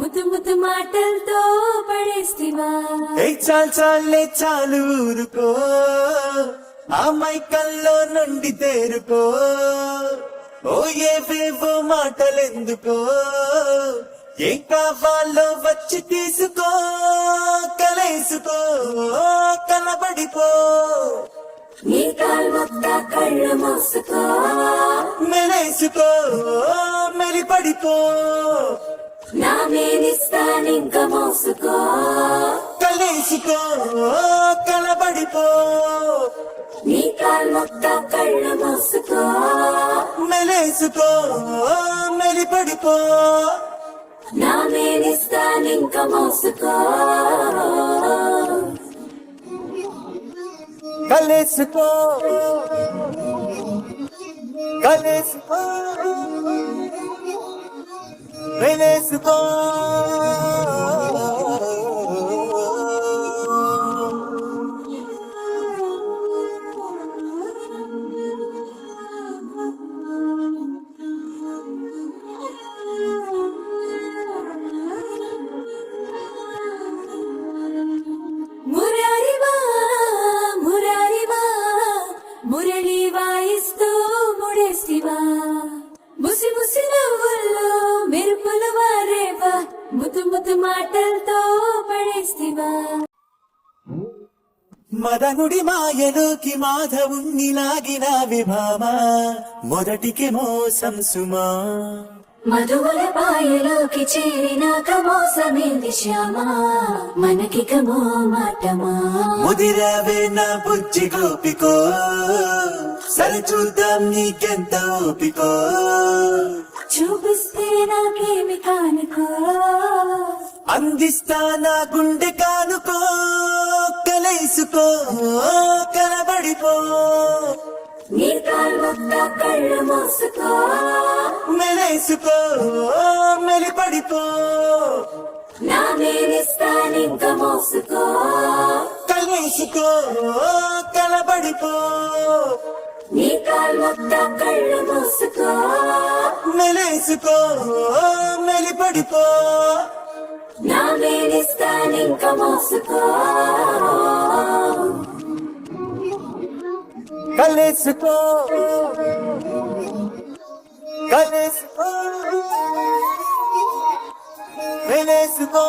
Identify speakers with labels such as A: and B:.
A: ముద్దు ముద్దు మాటలతో పడేస్తివా.
B: చాలు చాలే చాలు ఊరుకో, ఆ మైకల్లో నుండి తేరుకో. ఓ ఏవేవో మాటలెందుకో, ఏం కావాలో వచ్చి తీసుకో. కలేసుకో కనబడిపో,
A: నీ కాల్మొక్క కళ్ళు మూసుకో.
B: మెలేసుకో మెలిపడిపో,
A: నా మీదిస్తానింక మోసుకో.
B: కలేసుకో కనబడిపో,
A: నీ కాల్మొక్క కళ్ళు మూసుకో.
B: మెలేసుకో మెలిపడిపో,
A: నా మీదిస్తానింక మోసుకో.
B: కలేసుకో కలేసుకో మెలేసుకో.
A: మురారివా మురారివా, మురళి వాయిస్తూ ముడేస్తివా. ముసి ముసి నవ్వుల్లో మెరుపులు వారేవా, ముద్దు ముద్దు మాటలతో పడేస్తివా.
B: మదనుడి మాయలోకి మాధవుణ్ణి లాగిన విభామా, మొదటికి మోసం సుమా.
A: మధువుల పాయలోకి చేరినాక మోసమేంది శ్యామా, మనకిక మోమాటమా.
B: ముదిరావే నా బుజ్జి గోపికో, సరి చూద్దాం నీకెంత ఓపికో.
A: చూపిస్తే నాకేమి కానుకో,
B: అందిస్తా నా గుండె కానుకో. కలేసుకో కనబడిపో,
A: నీ కాల్మొక్క కళ్ళు మూసుకో.
B: మెలేసుకో మెలిపడిపో,
A: నా మీదిస్తానింక మోసుకో.
B: కలేసుకో కనబడిపో,
A: నీ కాల్మొక్క కళ్ళు మూసుకో.
B: మెలేసుకో మెలిపడిపో,
A: నా మీదిస్తానింక మోసుకో.
B: కలేసుకో కలేసుకో మెలేసుకో.